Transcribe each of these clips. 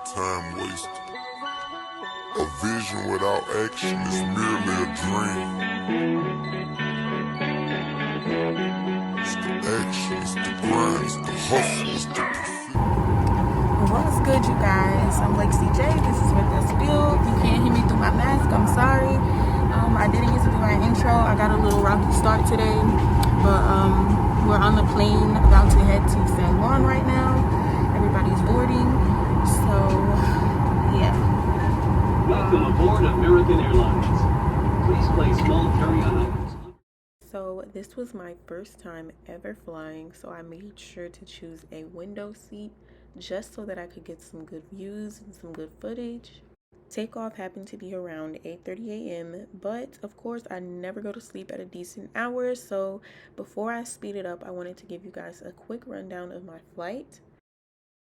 time wasted. A vision without action is merely a dream. It's the action, it's the grind, it's the hustle, it's the pursuit. What's good, you guys? I'm Lake CJ. This is with the spill. You can't hear me through my mask. I'm sorry. I didn't get to do my intro. I got a little rocky start today, but we're on the plane about to head to San Juan right now. Everybody's boarding, so yeah. Welcome aboard American Airlines. Please place small carry-on items. So this was my first time ever flying, so I made sure to choose a window seat just so that I could get some good views and some good footage. Takeoff happened to be around 8:30 a.m., but of course I never go to sleep at a decent hour, so before I speed it up, I wanted to give you guys a quick rundown of my flight.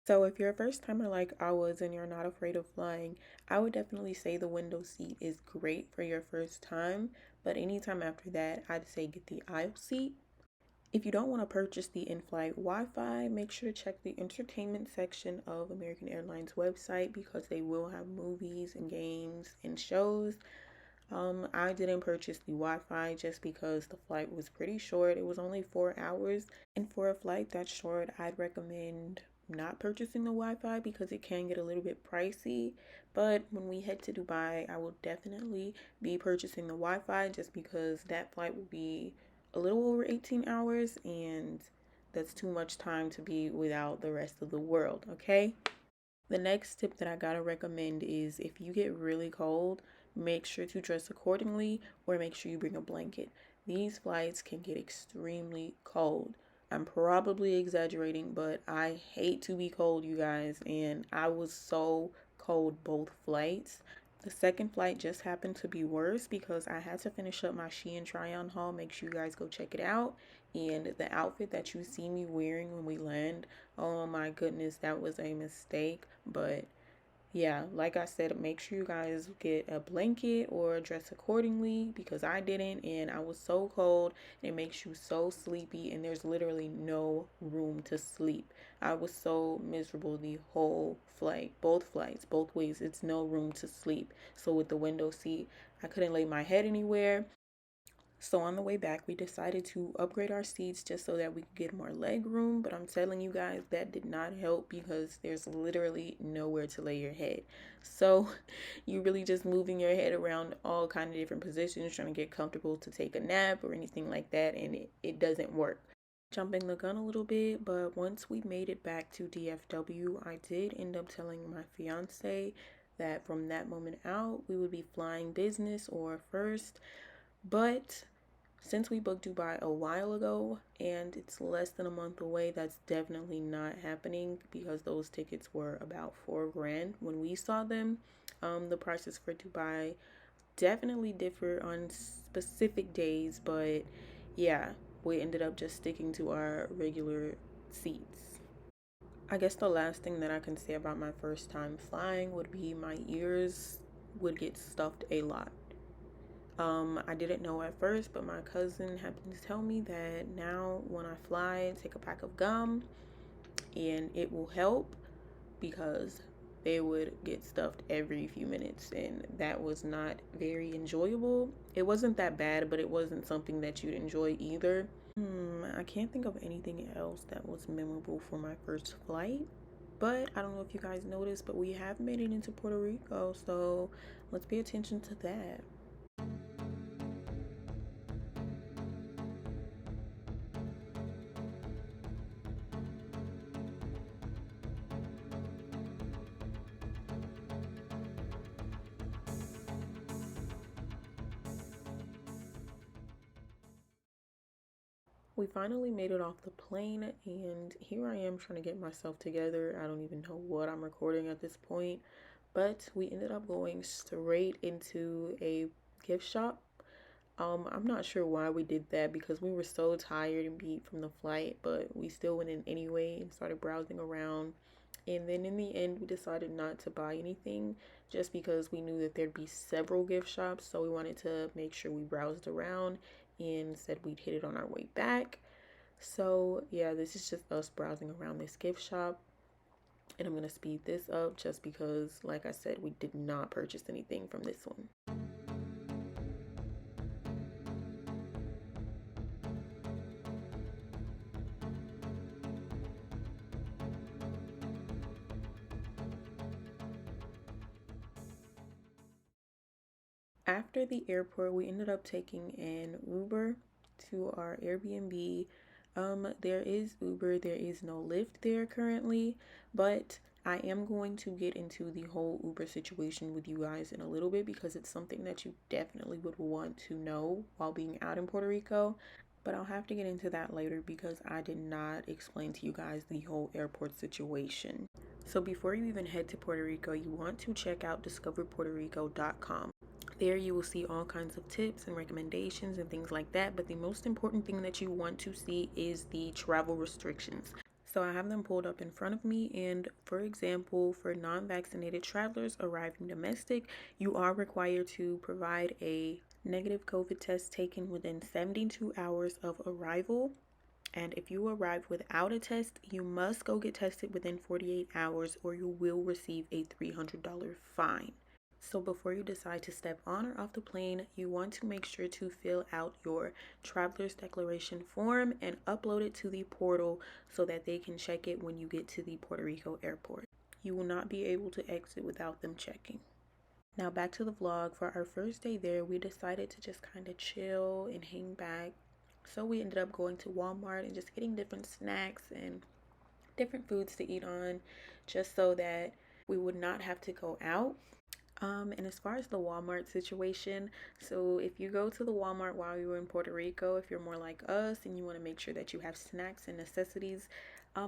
So if you're a first timer like I was and you're not afraid of flying, I would definitely say the window seat is great for your first time, but anytime after that, I'd say get the aisle seat. If you don't want to purchase the in-flight Wi-Fi, make sure to check the entertainment section of American Airlines website because they will have movies and games and shows. I didn't purchase the Wi-Fi just because the flight was pretty short. It was only 4 hours, and for a flight that short, I'd recommend not purchasing the Wi-Fi because it can get a little bit pricey. But when we head to Dubai, I will definitely be purchasing the Wi-Fi just because that flight will be a little over 18 hours, and that's too much time to be without the rest of the world, okay? The next tip that I gotta recommend is if you get really cold, make sure to dress accordingly or make sure you bring a blanket. These flights can get extremely cold. I'm probably exaggerating, but I hate to be cold, you guys, and I was so cold both flights. The second flight just happened to be worse because I had to finish up my Shein try-on haul. Make sure you guys go check it out. And the outfit that you see me wearing when we land, oh my goodness, that was a mistake. But yeah, like I said, make sure you guys get a blanket or dress accordingly because I didn't and I was so cold and it makes you so sleepy and there's literally no room to sleep. I was so miserable the whole flight, both flights, both ways. It's no room to sleep. So with the window seat, I couldn't lay my head anywhere. So on the way back, we decided to upgrade our seats just so that we could get more leg room. But I'm telling you guys, that did not help because there's literally nowhere to lay your head. So you really just moving your head around all kind of different positions, trying to get comfortable to take a nap or anything like that. And it doesn't work. Jumping the gun a little bit, but once we made it back to DFW, I did end up telling my fiance that from that moment out, we would be flying business or first. But since we booked Dubai a while ago and it's less than a month away, that's definitely not happening because those tickets were about $4,000 when we saw them. The prices for Dubai definitely differ on specific days, but yeah, we ended up just sticking to our regular seats. I guess the last thing that I can say about my first time flying would be my ears would get stuffed a lot. I didn't know at first, but my cousin happened to tell me that now when I fly, take a pack of gum and it will help because they would get stuffed every few minutes and that was not very enjoyable. It wasn't that bad, but it wasn't something that you'd enjoy either. I can't think of anything else that was memorable for my first flight. But I don't know if you guys noticed, but we have made it into Puerto Rico, so let's pay attention to that. We finally made it off the plane, and here I am trying to get myself together. I don't even know what I'm recording at this point, but we ended up going straight into a gift shop. I'm not sure why we did that because we were so tired and beat from the flight, but we still went in anyway and started browsing around. And then in the end, we decided not to buy anything just because we knew that there'd be several gift shops. So we wanted to make sure we browsed around and said we'd hit it on our way back. So yeah, this is just us browsing around this gift shop. And I'm going to speed this up just because, like I said, we did not purchase anything from this one. After the airport, we ended up taking an Uber to our Airbnb. There is Uber, there is no Lyft there currently, but I am going to get into the whole Uber situation with you guys in a little bit because it's something that you definitely would want to know while being out in Puerto Rico. But I'll have to get into that later because I did not explain to you guys the whole airport situation. So before you even head to Puerto Rico, you want to check out discoverpuertorico.com. There you will see all kinds of tips and recommendations and things like that, but the most important thing that you want to see is the travel restrictions. So I have them pulled up in front of me, and for example, for non-vaccinated travelers arriving domestic, you are required to provide a negative COVID test taken within 72 hours of arrival. And if you arrive without a test, you must go get tested within 48 hours or you will receive a $300 fine. So before you decide to step on or off the plane, you want to make sure to fill out your traveler's declaration form and upload it to the portal so that they can check it when you get to the Puerto Rico airport. You will not be able to exit without them checking. Now back to the vlog. For our first day there, we decided to just kind of chill and hang back. So we ended up going to Walmart and just getting different snacks and different foods to eat on just so that we would not have to go out. And as far as the Walmart situation, so if you go to the Walmart while you're in Puerto Rico, if you're more like us and you want to make sure that you have snacks and necessities,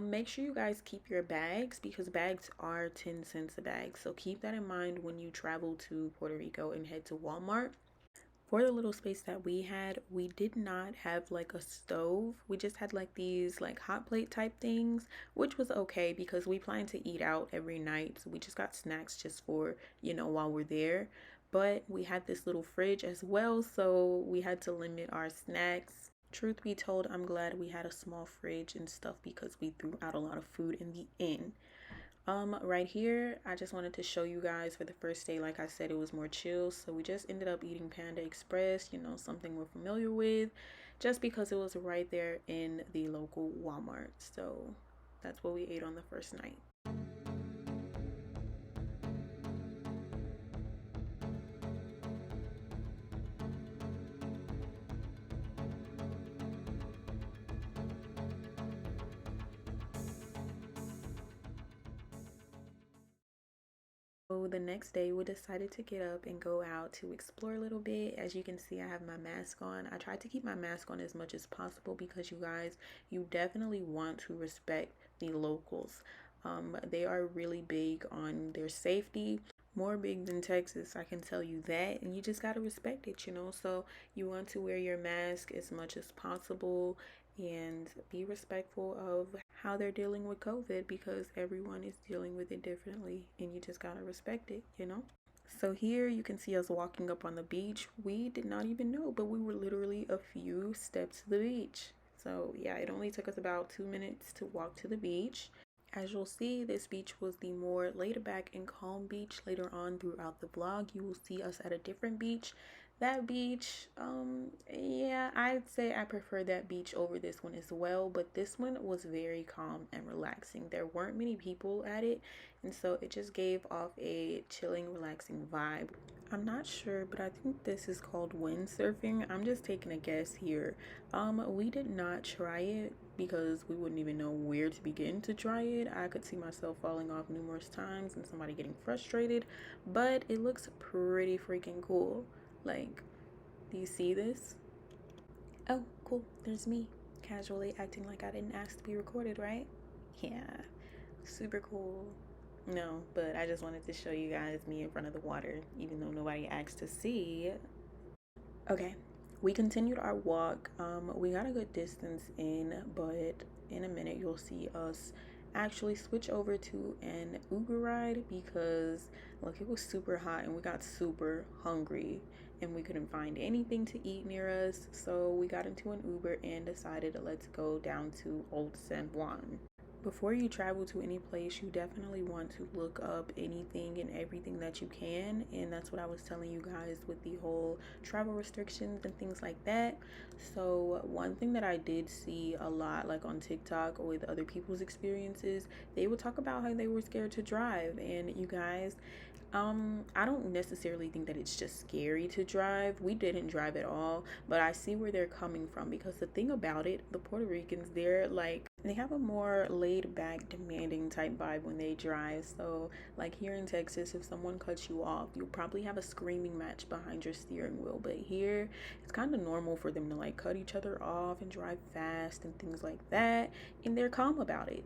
make sure you guys keep your bags because bags are 10 cents a bag. So keep that in mind when you travel to Puerto Rico and head to Walmart. For the little space that we had, we did not have like a stove. We just had like these like hot plate type things, which was okay because we plan to eat out every night. So we just got snacks just for, while we're there. But we had this little fridge as well, so we had to limit our snacks. Truth be told, I'm glad we had a small fridge and stuff because we threw out a lot of food in the end. Right here, I just wanted to show you guys for the first day, like I said, it was more chill. So we just ended up eating Panda Express, something we're familiar with, just because it was right there in the local Walmart. So that's what we ate on the first night. So the next day we decided to get up and go out to explore a little bit. As you can see, I have my mask on. I tried to keep my mask on as much as possible because you guys, you definitely want to respect the locals. They are really big on their safety, more big than Texas, I can tell you that, and you just got to respect it, so you want to wear your mask as much as possible and be respectful of how they're dealing with COVID because everyone is dealing with it differently and you just gotta respect it. So here you can see us walking up on the beach. We did not even know, but we were literally a few steps to the beach. So yeah, it only took us about 2 minutes to walk to the beach. As you'll see, this beach was the more laid back and calm beach. Later on throughout the vlog, you will see us at a different beach. That beach, yeah, I'd say I prefer that beach over this one as well, but this one was very calm and relaxing. There weren't many people at it, and so it just gave off a chilling, relaxing vibe. I'm not sure, but I think this is called windsurfing. I'm just taking a guess here. We did not try it because we wouldn't even know where to begin to try it. I could see myself falling off numerous times and somebody getting frustrated, but it looks pretty freaking cool. Like, do you see this? Oh, cool. There's me, casually acting like I didn't ask to be recorded, right? Yeah, super cool. No, but I just wanted to show you guys me in front of the water, even though nobody asked to see. Okay, we continued our walk. We got a good distance in, but in a minute you'll see us actually switch over to an Uber ride because look, it was super hot and we got super hungry and we couldn't find anything to eat near us. So we got into an Uber and decided let's go down to Old San Juan. Before you travel to any place, you definitely want to look up anything and everything that you can. And that's what I was telling you guys with the whole travel restrictions and things like that. So one thing that I did see a lot, like on TikTok with other people's experiences, they would talk about how they were scared to drive. And you guys, I don't necessarily think that it's just scary to drive. We didn't drive at all, but I see where they're coming from, because the thing about it, the Puerto Ricans, they're like, they have a more laid back, demanding type vibe when they drive. So, like here in Texas, if someone cuts you off, you'll probably have a screaming match behind your steering wheel. But here, it's kind of normal for them to like cut each other off and drive fast and things like that, and they're calm about it.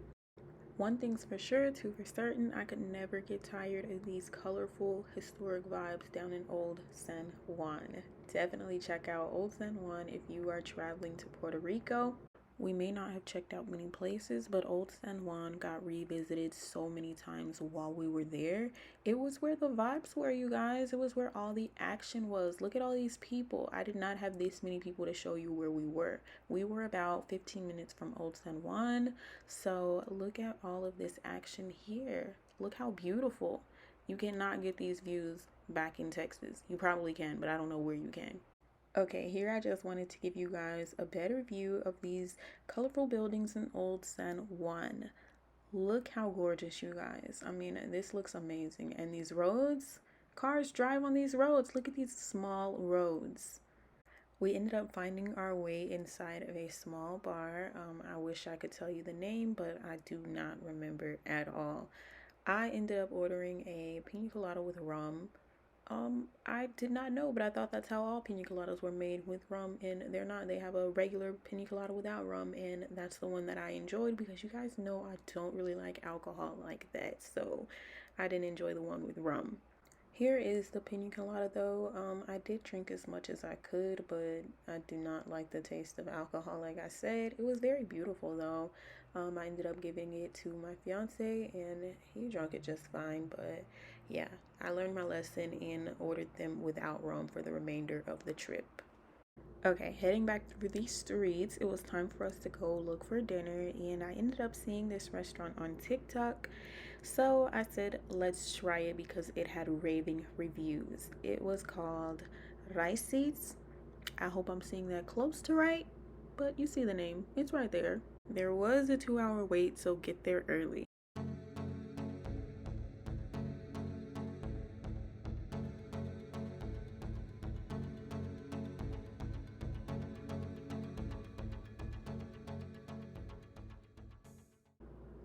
One thing's for sure, two for certain, I could never get tired of these colorful, historic vibes down in Old San Juan. Definitely check out Old San Juan if you are traveling to Puerto Rico. We may not have checked out many places, but Old San Juan got revisited so many times while we were there. It was where the vibes were, you guys. It was where all the action was. Look at all these people. I did not have this many people to show you where we were. We were about 15 minutes from Old San Juan. So look at all of this action here. Look how beautiful. You cannot get these views back in Texas. You probably can, but I don't know where you can. Okay, here I just wanted to give you guys a better view of these colorful buildings in Old San Juan. Look how gorgeous, you guys. I mean, this looks amazing. And these roads, cars drive on these roads. Look at these small roads. We ended up finding our way inside of a small bar. I wish I could tell you the name, but I do not remember at all. I ended up ordering a pina colada with rum. I did not know, but I thought that's how all pina coladas were made, with rum, and they're not. They have a regular pina colada without rum, and that's the one that I enjoyed, because you guys know I don't really like alcohol like that, so I didn't enjoy the one with rum. Here is the pina colada though. I did drink as much as I could, but I do not like the taste of alcohol, like I said. It was very beautiful though. I ended up giving it to my fiance and he drank it just fine, but yeah, I learned my lesson and ordered them without rum for the remainder of the trip. Okay, heading back through these streets, it was time for us to go look for dinner, and I ended up seeing this restaurant on TikTok. So I said, let's try it because it had raving reviews. It was called Rice Seeds. I hope I'm saying that close to right, but you see the name, it's right there. There was a 2-hour wait, so get there early.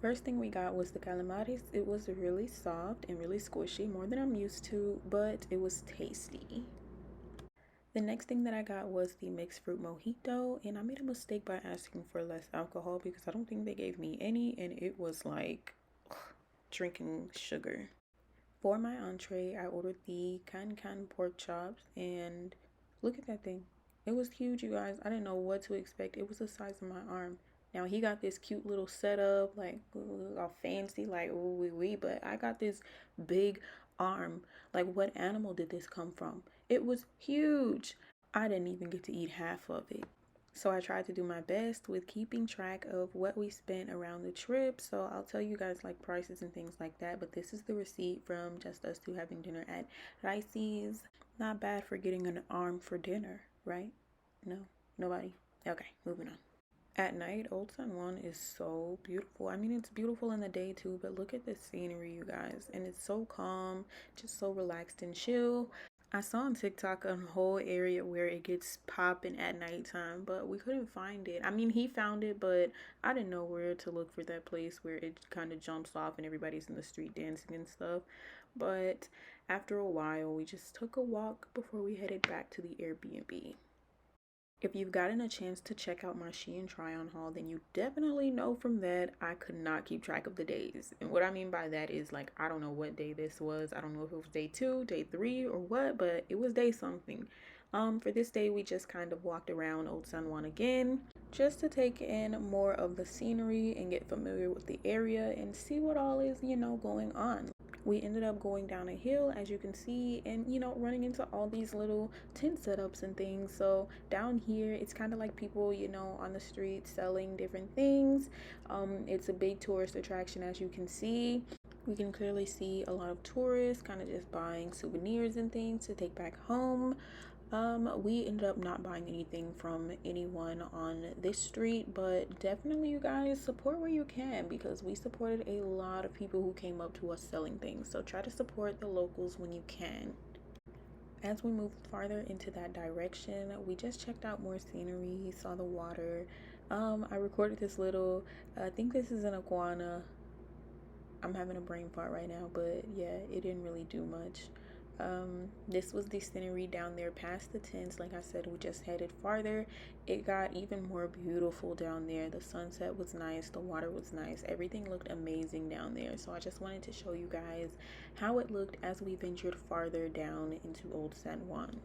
First thing we got was the calamares. It was really soft and really squishy, more than I'm used to, but it was tasty. The next thing that I got was the mixed fruit mojito, and I made a mistake by asking for less alcohol because I don't think they gave me any, and it was like drinking sugar. For my entree, I ordered the can pork chops, and look at that thing. It was huge, you guys. I didn't know what to expect. It was the size of my arm. Now he got this cute little setup, like all fancy, like ooh wee wee, but I got this big arm. Like, what animal did this come from? It was huge. I didn't even get to eat half of it. So I tried to do my best with keeping track of what we spent around the trip. So I'll tell you guys like prices and things like that. But this is the receipt from just us two having dinner at Ricey's. Not bad for getting an arm for dinner, right? No, nobody. Okay, moving on. At night, Old San Juan is so beautiful. I mean, it's beautiful in the day too, but look at the scenery, you guys. And it's so calm, just so relaxed and chill. I saw on TikTok a whole area where it gets popping at nighttime, but we couldn't find it. I mean, he found it, but I didn't know where to look for that place where it kind of jumps off and everybody's in the street dancing and stuff. But after a while, we just took a walk before we headed back to the Airbnb. If you've gotten a chance to check out my Shein try-on haul, then you definitely know from that I could not keep track of the days. And what I mean by that is, like, I don't know what day this was. I don't know if it was day 2, day 3, or what, but it was day something. For this day, we just kind of walked around Old San Juan again. just to take in more of the scenery and get familiar with the area and see what all is, going on. We ended up going down a hill, as you can see, and running into all these little tent setups and things. So down here it's kind of like people on the street selling different things. It's a big tourist attraction, as you can see. We can clearly see a lot of tourists kind of just buying souvenirs and things to take back home. We ended up not buying anything from anyone on this street, but definitely you guys support where you can, because we supported a lot of people who came up to us selling things. So try to support the locals when you can. As we moved farther into that direction, we just checked out more scenery, saw the water. I recorded this little, I think this is an iguana. I'm having a brain fart right now, but yeah, it didn't really do much. This was the scenery down there past the tents. Like I said, we just headed farther. It got even more beautiful down there. The sunset was nice, the water was nice, everything looked amazing down there. So I just wanted to show you guys how it looked as we ventured farther down into Old San Juan.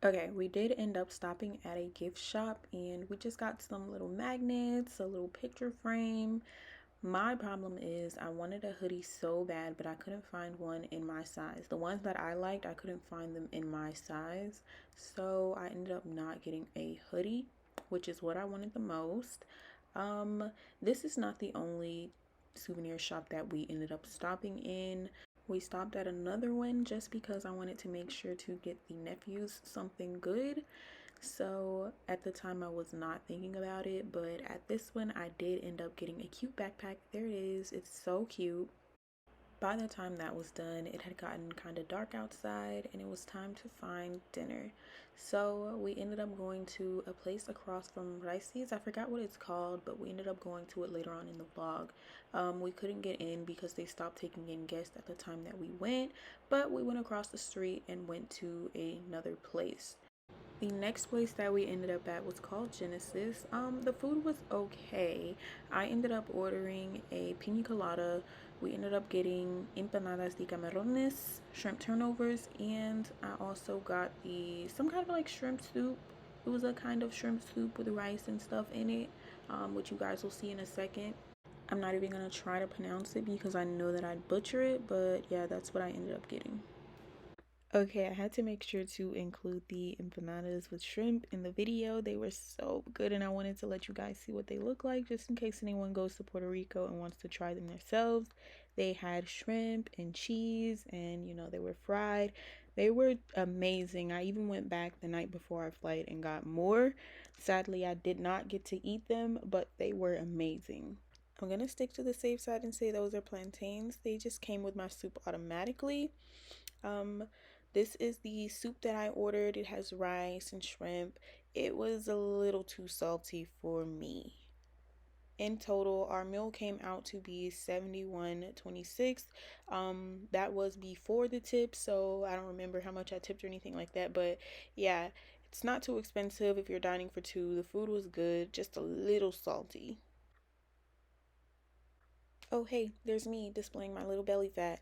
Okay, we did end up stopping at a gift shop and we just got some little magnets, a little picture frame. My problem is I wanted a hoodie so bad, but I couldn't find one in my size. The ones that I liked, I couldn't find them in my size. So I ended up not getting a hoodie, which is what I wanted the most. This is not the only souvenir shop that we ended up stopping in. We stopped at another one just because I wanted to make sure to get the nephews something good. So at the time I was not thinking about it, but at this one I did end up getting a cute backpack. There it is. It's so cute. By the time that was done, it had gotten kind of dark outside and it was time to find dinner. So we ended up going to a place across from Rice's. I forgot what it's called, but we ended up going to it later on in the vlog. We couldn't get in because they stopped taking in guests at the time that we went, but we went across the street and went to another place. The next place that we ended up at was called Genesis. The food was okay. I ended up ordering a pina colada. We ended up getting empanadas de camarones, shrimp turnovers, and I also got some kind of like shrimp soup. It was a kind of shrimp soup with rice and stuff in it, which you guys will see in a second. I'm not even gonna try to pronounce it because I know that I'd butcher it, but yeah, that's what I ended up getting. Okay, I had to make sure to include the empanadas with shrimp in the video. They were so good and I wanted to let you guys see what they look like just in case anyone goes to Puerto Rico and wants to try them themselves. They had shrimp and cheese and they were fried. They were amazing. I even went back the night before our flight and got more. Sadly, I did not get to eat them, but they were amazing. I'm gonna stick to the safe side and say those are plantains. They just came with my soup automatically. Um, this is the soup that I ordered. It has rice and shrimp. It was a little too salty for me. In total, our meal came out to be $71.26. That was before the tip, so I don't remember how much I tipped or anything like that. But yeah, it's not too expensive if you're dining for two. The food was good, just a little salty. Oh hey, there's me displaying my little belly fat.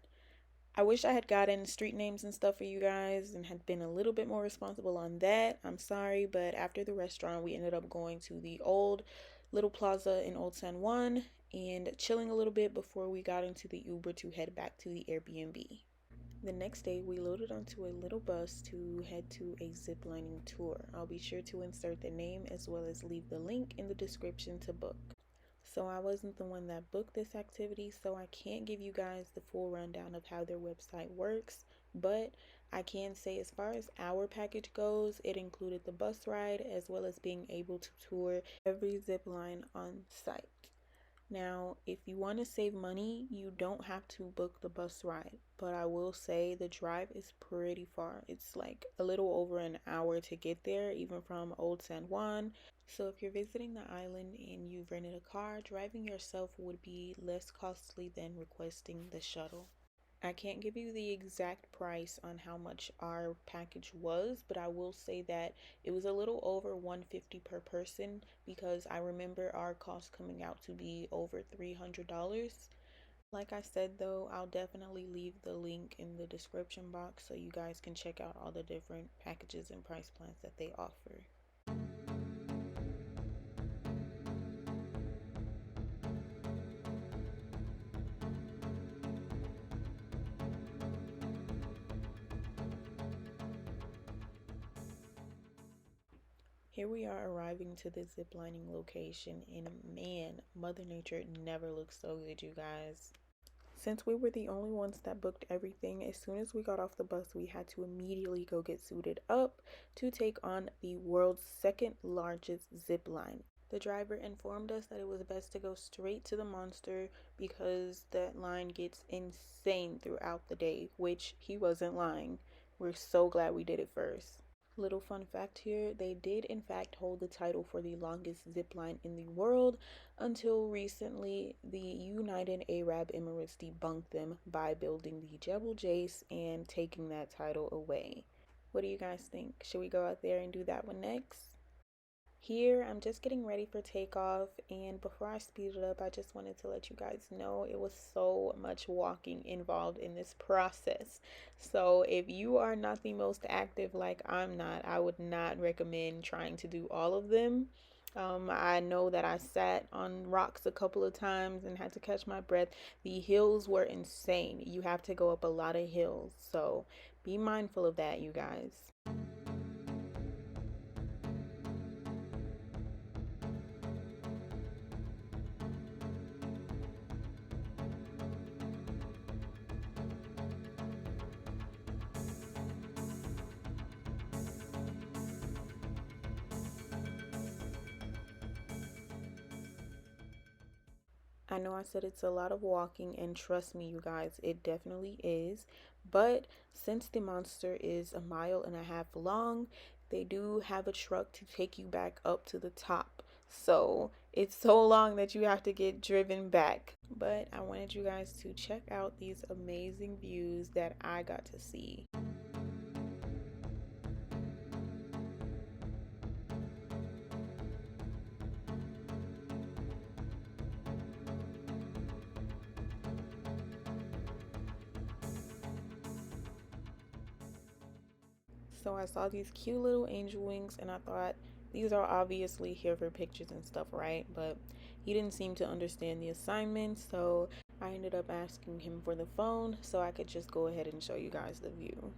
I wish I had gotten street names and stuff for you guys and had been a little bit more responsible on that. I'm sorry, but after the restaurant, we ended up going to the old little plaza in Old San Juan and chilling a little bit before we got into the Uber to head back to the Airbnb. The next day, we loaded onto a little bus to head to a ziplining tour. I'll be sure to insert the name as well as leave the link in the description to book. So I wasn't the one that booked this activity, so I can't give you guys the full rundown of how their website works, but I can say as far as our package goes, it included the bus ride as well as being able to tour every zip line on site. Now, if you want to save money, you don't have to book the bus ride, but I will say the drive is pretty far. It's like a little over an hour to get there, even from Old San Juan. So if you're visiting the island and you've rented a car, driving yourself would be less costly than requesting the shuttle. I can't give you the exact price on how much our package was, but I will say that it was a little over $150 per person because I remember our cost coming out to be over $300. Like I said though, I'll definitely leave the link in the description box so you guys can check out all the different packages and price plans that they offer. Here we are arriving to the ziplining location, and man, Mother Nature never looks so good, you guys. Since we were the only ones that booked everything, as soon as we got off the bus, we had to immediately go get suited up to take on the world's second largest zip line. The driver informed us that it was best to go straight to the monster because that line gets insane throughout the day, which he wasn't lying. We're so glad we did it first. Little fun fact here, they did in fact hold the title for the longest zip line in the world until recently the United Arab Emirates debunked them by building the Jebel Jais and taking that title away. What do you guys think? Should we go out there and do that one next? Here, I'm just getting ready for takeoff, and before I speed it up, I just wanted to let you guys know it was so much walking involved in this process. So, if you are not the most active like I'm not, I would not recommend trying to do all of them. I know that I sat on rocks a couple of times and had to catch my breath. The hills were insane. You have to go up a lot of hills, so be mindful of that, you guys. I know I said it's a lot of walking, and trust me, you guys, it definitely is. But since the monster is a mile and a half long, they do have a truck to take you back up to the top. So it's so long that you have to get driven back. But I wanted you guys to check out these amazing views that I got to see. So I saw these cute little angel wings and I thought these are obviously here for pictures and stuff, right? But he didn't seem to understand the assignment, so I ended up asking him for the phone so I could just go ahead and show you guys the view.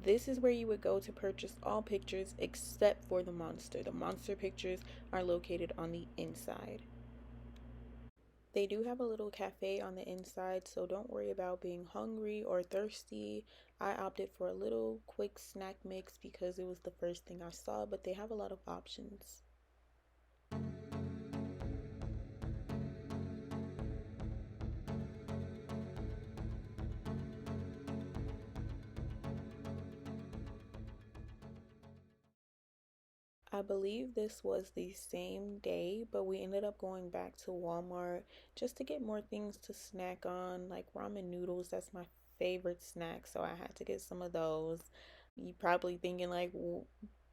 This is where you would go to purchase all pictures except for the monster. The monster pictures are located on the inside. They do have a little cafe on the inside, so don't worry about being hungry or thirsty. I opted for a little quick snack mix because it was the first thing I saw, but they have a lot of options. I believe this was the same day, but we ended up going back to Walmart just to get more things to snack on, like ramen noodles. That's my favorite snack, so I had to get some of those. You probably thinking like,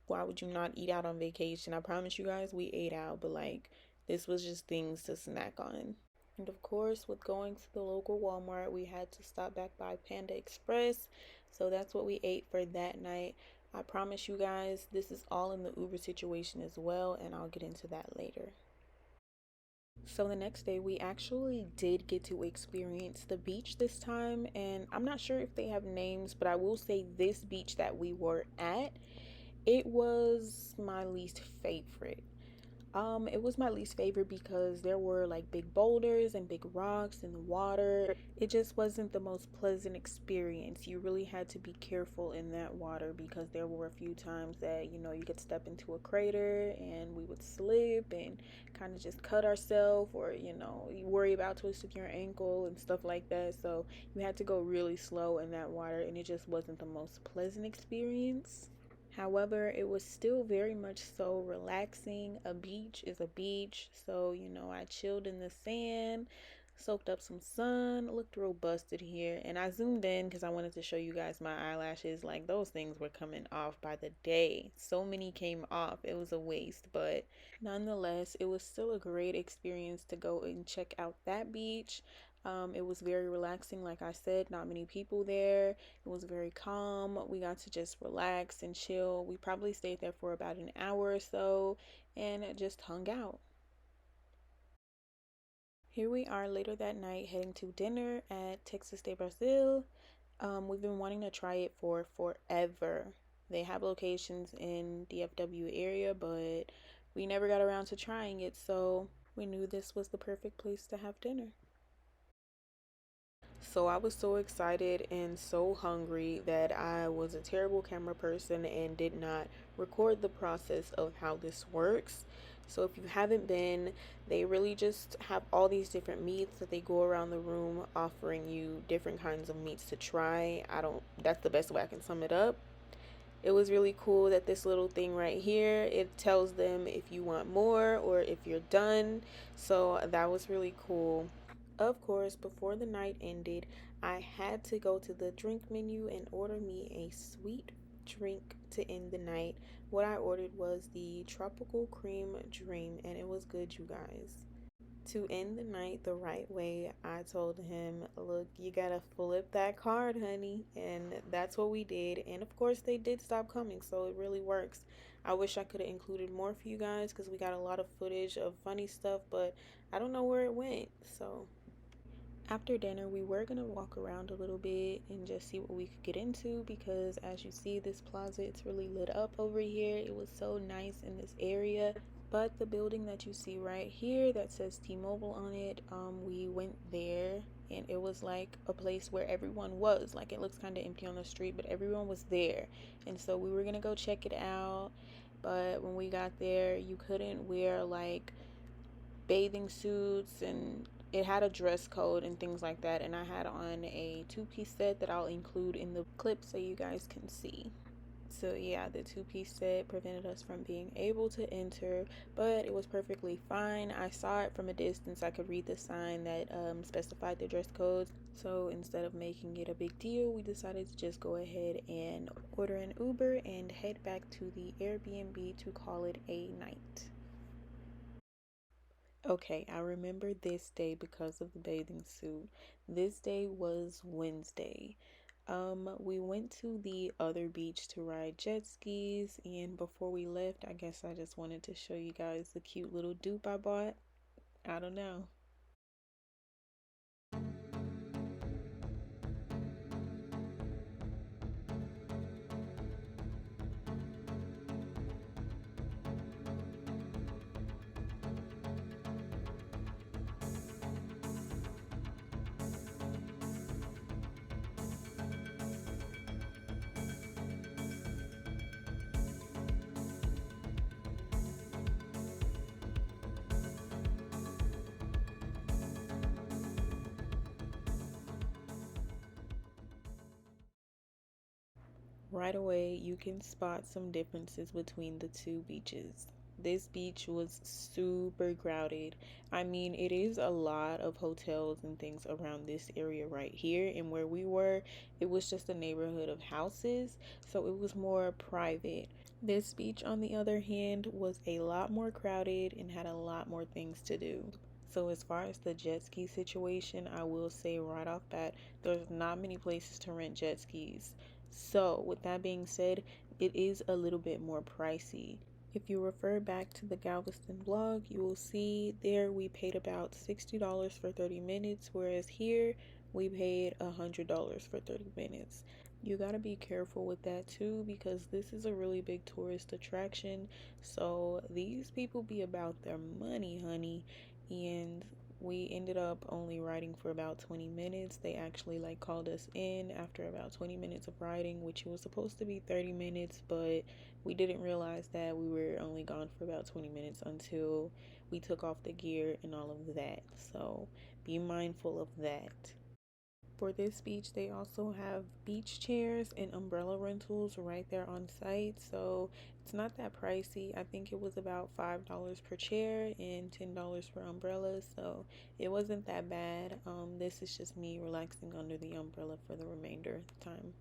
why would you not eat out on vacation? I promise you guys, we ate out, but like this was just things to snack on. And of course, with going to the local Walmart, we had to stop back by Panda Express. So that's what we ate for that night. I promise you guys, this is all in the Uber situation as well, and I'll get into that later. So the next day, we actually did get to experience the beach this time, and I'm not sure if they have names, but I will say this beach that we were at, it was my least favorite. It was my least favorite because there were like big boulders and big rocks in the water. It just wasn't the most pleasant experience. You really had to be careful in that water because there were a few times that, you could step into a crater and we would slip and kind of just cut ourselves, or, you worry about twisting your ankle and stuff like that. So you had to go really slow in that water, and it just wasn't the most pleasant experience. However, it was still very much so relaxing. A beach is a beach. So, I chilled in the sand, soaked up some sun, looked real busted here. And I zoomed in because I wanted to show you guys my eyelashes. Like, those things were coming off by the day. So many came off. It was a waste. But nonetheless, it was still a great experience to go and check out that beach. It was very relaxing, like I said, not many people there. It was very calm. We got to just relax and chill. We probably stayed there for about an hour or so and just hung out. Here we are later that night heading to dinner at Texas de Brazil. We've been wanting to try it for forever. They have locations in DFW area, but we never got around to trying it, so we knew this was the perfect place to have dinner. So I was so excited and so hungry that I was a terrible camera person and did not record the process of how this works. So if you haven't been, they really just have all these different meats that they go around the room offering you different kinds of meats to try. That's the best way I can sum it up. It was really cool that this little thing right here, it tells them if you want more or if you're done. So that was really cool. Of course, before the night ended, I had to go to the drink menu and order me a sweet drink to end the night. What I ordered was the Tropical Cream Dream, and it was good, you guys. To end the night the right way, I told him, look, you gotta flip that card, honey. And that's what we did. And of course, they did stop coming, so it really works. I wish I could have included more for you guys because we got a lot of footage of funny stuff, but I don't know where it went. So after dinner, we were gonna walk around a little bit and just see what we could get into because as you see, this plaza, it's really lit up over here. It was so nice in this area. But the building that you see right here that says T-Mobile on it, we went there and it was like a place where everyone was. Like it looks kind of empty on the street, but everyone was there. And so we were gonna go check it out. But when we got there, you couldn't wear like bathing suits and it had a dress code and things like that. And I had on a two-piece set that I'll include in the clip so you guys can see. So yeah, the two-piece set prevented us from being able to enter, but it was perfectly fine. I saw it from a distance. I could read the sign that specified the dress codes. So instead of making it a big deal, we decided to just go ahead and order an Uber and head back to the Airbnb to call it a night. Okay, I remember this day because of the bathing suit. This day was Wednesday. We went to the other beach to ride jet skis, and before we left, I guess I just wanted to show you guys the cute little dupe I bought. I don't know. Right away, you can spot some differences between the two beaches. This beach was super crowded. I mean, it is a lot of hotels and things around this area right here, and where we were, it was just a neighborhood of houses, so it was more private. This beach, on the other hand, was a lot more crowded and had a lot more things to do. So as far as the jet ski situation, I will say right off bat, there's not many places to rent jet skis. So with that being said, it is a little bit more pricey. If you refer back to the Galveston vlog, you will see there we paid about $60 for 30 minutes, whereas here we paid $100 for 30 minutes. You gotta be careful with that too because this is a really big tourist attraction. So these people be about their money, honey. And we ended up only riding for about 20 minutes. They actually like called us in after about 20 minutes of riding, which was supposed to be 30 minutes, but we didn't realize that we were only gone for about 20 minutes until we took off the gear and all of that. So be mindful of that. For this beach, they also have beach chairs and umbrella rentals right there on site. So it's not that pricey. I think it was about $5 per chair and $10 for umbrellas. So it wasn't that bad. This is just me relaxing under the umbrella for the remainder of the time.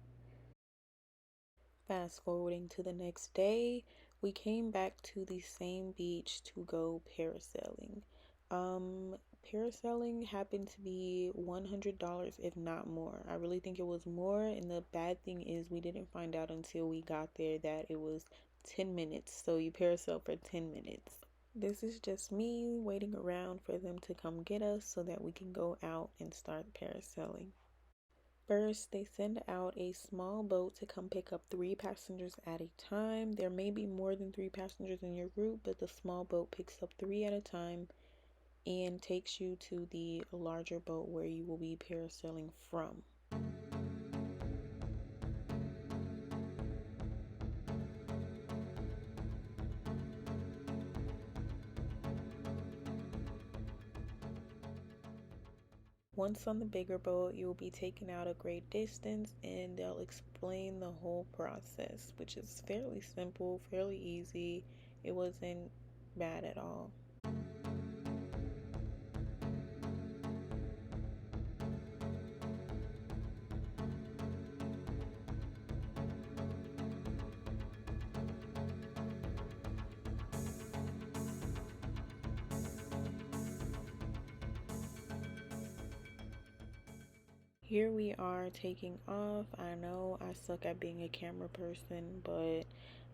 Fast forwarding to the next day, we came back to the same beach to go parasailing. Um, Parasailing happened to be $100 if not more. I really think it was more, and the bad thing is we didn't find out until we got there that it was 10 minutes. So you parasail for 10 minutes. This is just me waiting around for them to come get us so that we can go out and start parasailing. First, they send out a small boat to come pick up 3 passengers at a time. There may be more than 3 passengers in your group, but the small boat picks up 3 at a time and takes you to the larger boat where you will be parasailing from. Once on the bigger boat, you will be taken out a great distance and they'll explain the whole process, which is fairly simple, fairly easy. It wasn't bad at all. Here we are taking off. I know I suck at being a camera person, but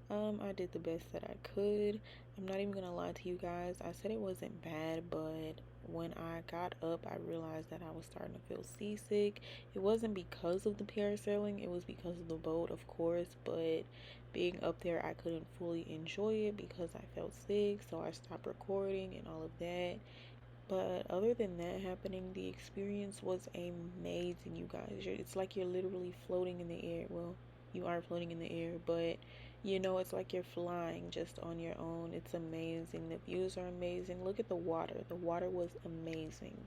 I did the best that I could. I'm not even gonna lie to you guys. I said it wasn't bad, but when I got up, I realized that I was starting to feel seasick. It wasn't because of the parasailing, it was because of the boat, of course, but being up there, I couldn't fully enjoy it because I felt sick, so I stopped recording and all of that. But other than that happening, the experience was amazing, you guys. It's like you're literally floating in the air. Well, you are floating in the air, but it's like you're flying just on your own. It's amazing. The views are amazing. Look at the water. The water was amazing.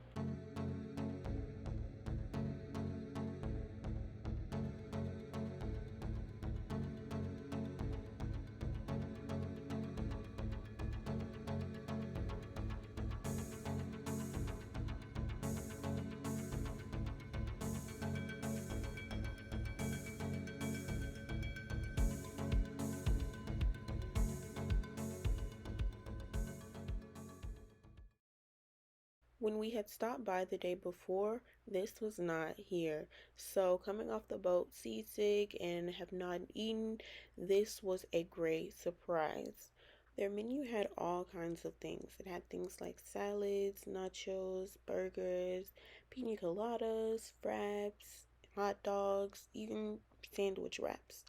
When we had stopped by the day before, this was not here. So coming off the boat seasick and have not eaten, this was a great surprise. Their menu had all kinds of things. It had things like salads, nachos, burgers, pina coladas, fraps, hot dogs, even sandwich wraps.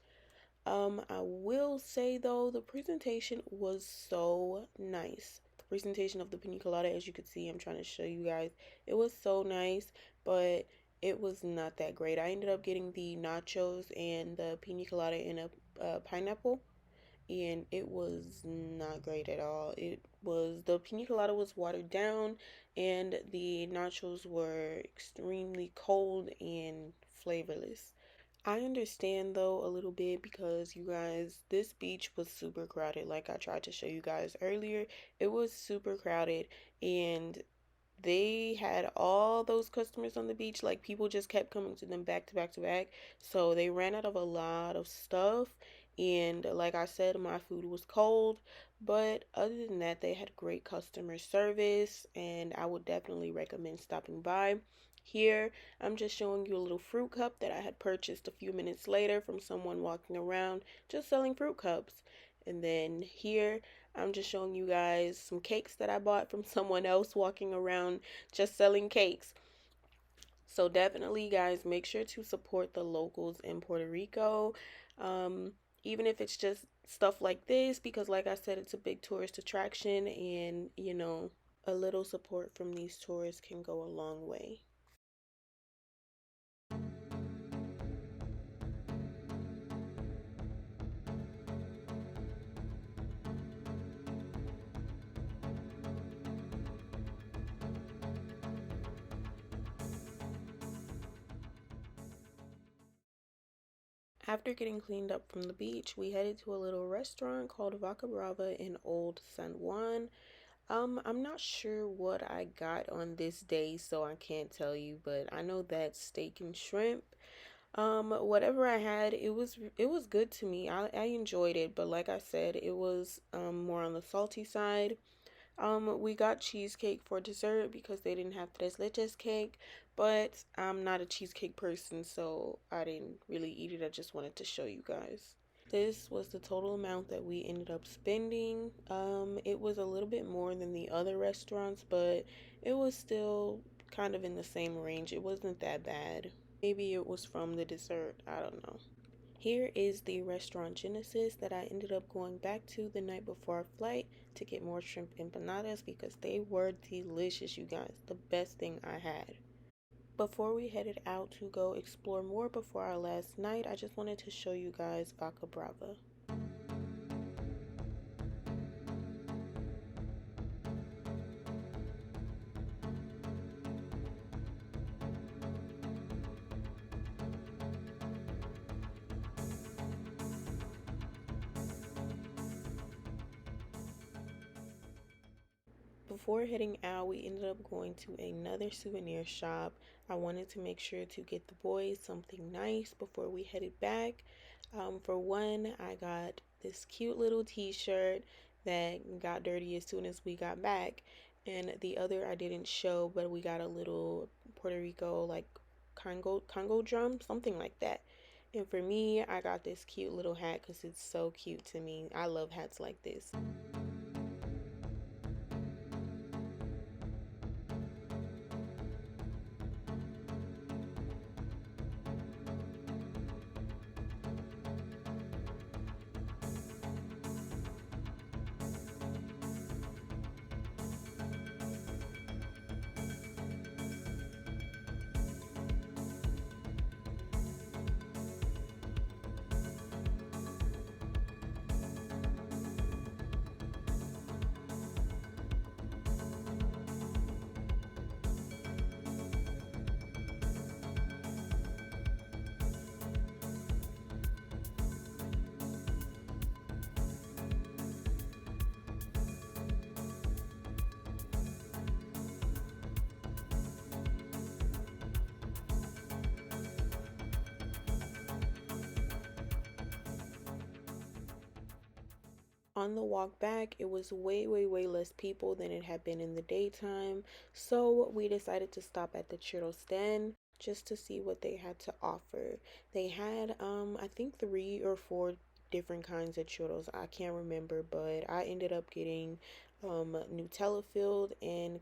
I will say though, the presentation was so nice. The presentation of the pina colada, as you could see, I'm trying to show you guys, it was so nice, but it was not that great. I ended up getting the nachos and the pina colada in a pineapple, and it was not great at all. The pina colada was watered down, and the nachos were extremely cold and flavorless. I understand though a little bit because you guys, this beach was super crowded. Like I tried to show you guys earlier, it was super crowded and they had all those customers on the beach. Like people just kept coming to them back to back to back. So they ran out of a lot of stuff. And like I said, my food was cold. But other than that, they had great customer service. And I would definitely recommend stopping by. Here, I'm just showing you a little fruit cup that I had purchased a few minutes later from someone walking around just selling fruit cups. And then here, I'm just showing you guys some cakes that I bought from someone else walking around just selling cakes. So definitely, guys, make sure to support the locals in Puerto Rico. Even if it's just stuff like this, because like I said, it's a big tourist attraction and, a little support from these tourists can go a long way. After getting cleaned up from the beach, we headed to a little restaurant called Vaca Brava in Old San Juan. I'm not sure what I got on this day, so I can't tell you, but I know that steak and shrimp. Whatever I had, it was good to me. I enjoyed it, but like I said, it was more on the salty side. We got cheesecake for dessert because they didn't have tres leches cake, but I'm not a cheesecake person, so I didn't really eat it. I just wanted to show you guys. This was the total amount that we ended up spending. It was a little bit more than the other restaurants, but it was still kind of in the same range. It wasn't that bad. Maybe it was from the dessert, I don't know. Here is the restaurant Genesis that I ended up going back to the night before our flight to get more shrimp empanadas because they were delicious, you guys. The best thing I had. Before we headed out to go explore more before our last night, I just wanted to show you guys Vaca Brava. Before heading out, we ended up going to another souvenir shop. I wanted to make sure to get the boys something nice before we headed back. For one, I got this cute little t-shirt that got dirty as soon as we got back. And the other I didn't show, but we got a little Puerto Rico like Congo drum, something like that. And for me, I got this cute little hat because it's so cute to me. I love hats like this. On the walk back, it was way less people than it had been in the daytime, so we decided to stop at the churro stand just to see what they had to offer. They had I think 3 or 4 different kinds of churros. I can't remember, but I ended up getting Nutella filled and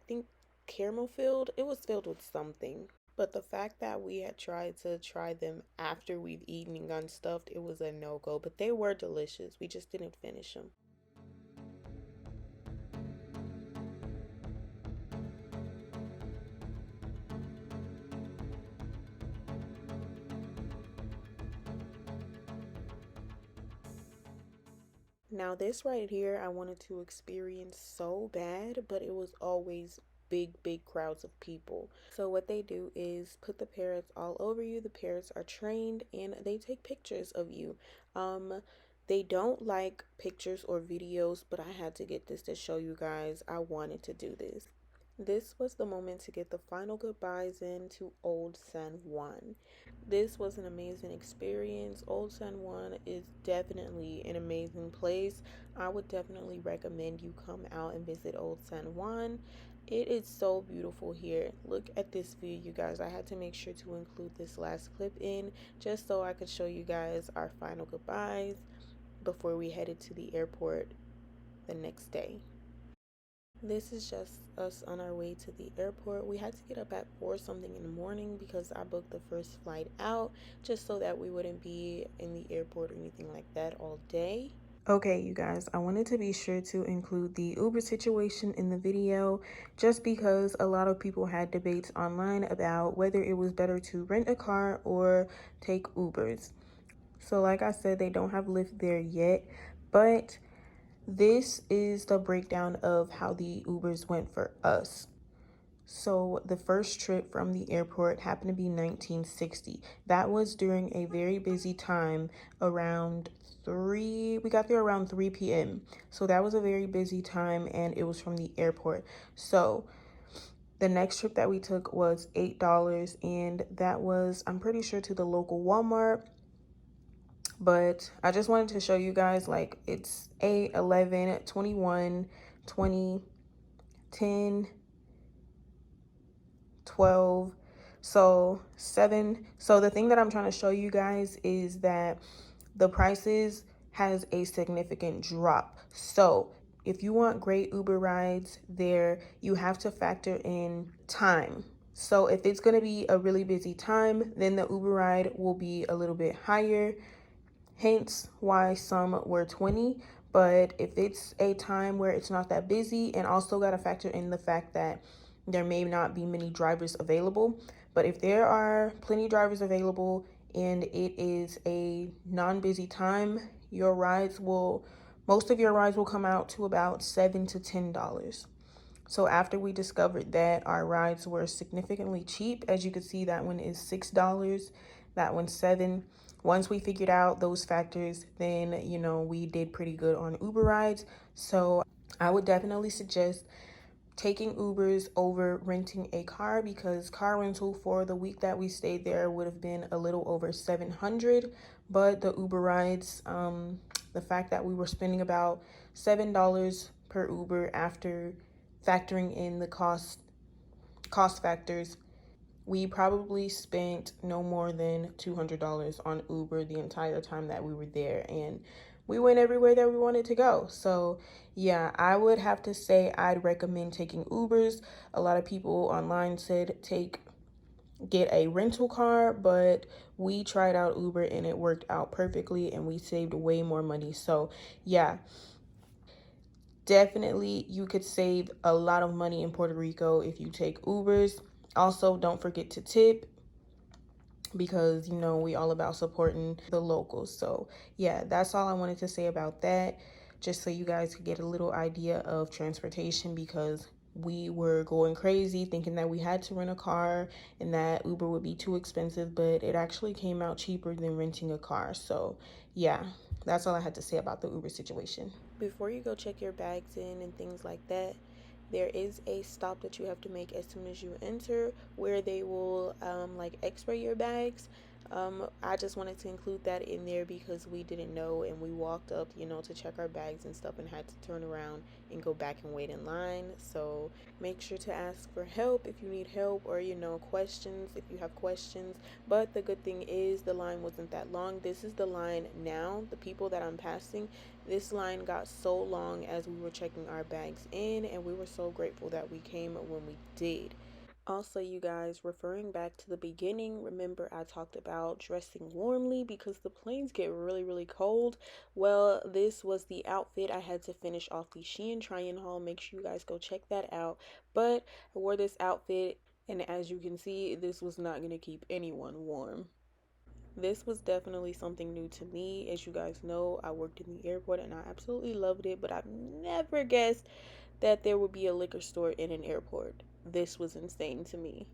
I think caramel filled. It was filled with something. But the fact that we had tried to try them after we'd eaten and gotten stuffed, it was a no-go. But they were delicious. We just didn't finish them. Now this right here, I wanted to experience so bad, but it was always big crowds of people. So what they do is put the parrots all over you. The parrots are trained and they take pictures of you. They don't like pictures or videos, but I had to get this to show you guys. I wanted to do this. This was the moment to get the final goodbyes in to Old San Juan. This was an amazing experience. Old San Juan is definitely an amazing place. I would definitely recommend you come out and visit Old San Juan. It is so beautiful here. Look at this view, you guys. I had to make sure to include this last clip in just so I could show you guys our final goodbyes before we headed to the airport the next day. This is just us on our way to the airport. We had to get up at 4 something in the morning because I booked the first flight out just so that we wouldn't be in the airport or anything like that all day. Okay, you guys, I wanted to be sure to include the Uber situation in the video just because a lot of people had debates online about whether it was better to rent a car or take Ubers. So like I said, they don't have Lyft there yet, but this is the breakdown of how the Ubers went for us. So the first trip from the airport happened to be 1960. That was during a very busy time around 3, we got there around 3 p.m. So that was a very busy time and it was from the airport. So the next trip that we took was $8 and that was, I'm pretty sure, to the local Walmart. But I just wanted to show you guys, like, it's 8, 11, 21, 20, 10, 12, so 7. So the thing that I'm trying to show you guys is that the prices has a significant drop. So if you want great Uber rides there, you have to factor in time. So if it's going to be a really busy time, then the Uber ride will be a little bit higher, hence why some were 20. But if it's a time where it's not that busy, and also got to factor in the fact that there may not be many drivers available, but if there are plenty drivers available and it is a non-busy time, your rides will most of your rides will come out to about $7 to $10. So after we discovered that our rides were significantly cheap, as you can see, that one is $6, that one's 7. Once we figured out those factors, then we did pretty good on Uber rides. So I would definitely suggest taking Ubers over renting a car, because car rental for the week that we stayed there would have been a little over 700. But the Uber rides, the fact that we were spending about $7 per Uber after factoring in the cost factors, we probably spent no more than $200 on Uber the entire time that we were there, and we went everywhere that we wanted to go. So yeah, I would have to say I'd recommend taking Ubers. A lot of people online said get a rental car, but we tried out Uber and it worked out perfectly, and we saved way more money. So yeah, definitely you could save a lot of money in Puerto Rico if you take Ubers. Also, don't forget to tip, because we all about supporting the locals. So yeah, that's all I wanted to say about that, just so you guys could get a little idea of transportation, because we were going crazy thinking that we had to rent a car and that Uber would be too expensive, but it actually came out cheaper than renting a car. So yeah, that's all I had to say about the Uber situation. Before you go check your bags in and things like that, there is a stop that you have to make as soon as you enter, where they will like x-ray your bags. I just wanted to include that in there because we didn't know, and we walked up to check our bags and stuff, and had to turn around and go back and wait in line. So make sure to ask for help if you need help, or questions if you have questions. But the good thing is the line wasn't that long. This is the line now, the people that I'm passing, this line got so long as we were checking our bags in, and we were so grateful that we came when we did. Also, you guys, referring back to the beginning, remember I talked about dressing warmly because the planes get really, really cold. Well, this was the outfit. I had to finish off the Shein try-on haul. Make sure you guys go check that out. But I wore this outfit, and as you can see, this was not going to keep anyone warm. This was definitely something new to me. As you guys know, I worked in the airport and I absolutely loved it, but I've never guessed that there would be a liquor store in an airport. This was insane to me.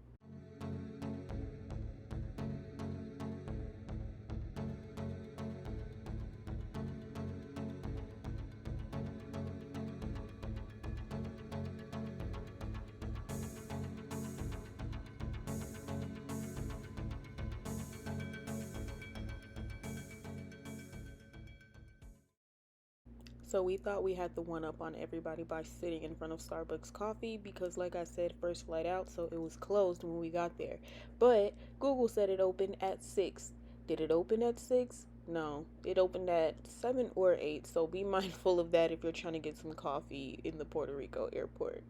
So we thought we had the one up on everybody by sitting in front of Starbucks coffee, because like I said, first flight out, so it was closed when we got there. But Google said it opened at 6. Did it open at 6? No, it opened at 7 or 8. So be mindful of that if you're trying to get some coffee in the Puerto Rico airport.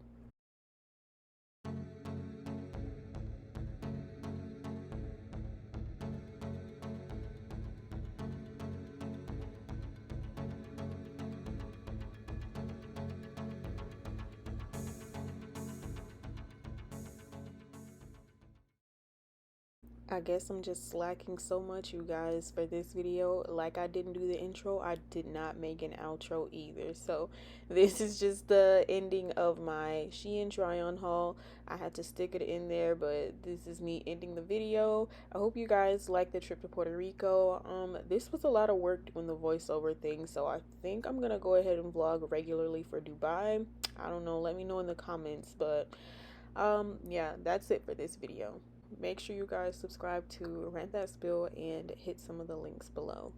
I guess I'm just slacking so much, you guys, for this video. Like I didn't do the intro, I did not make an outro either. So this is just the ending of my Shein try-on haul. I had to stick it in there, but this is me ending the video. I hope you guys like the trip to Puerto Rico. This was a lot of work doing the voiceover thing, so I think I'm gonna go ahead and vlog regularly for Dubai. I don't know, let me know in the comments, but yeah, that's it for this video. Make sure you guys subscribe to Rant That Spill and hit some of the links below.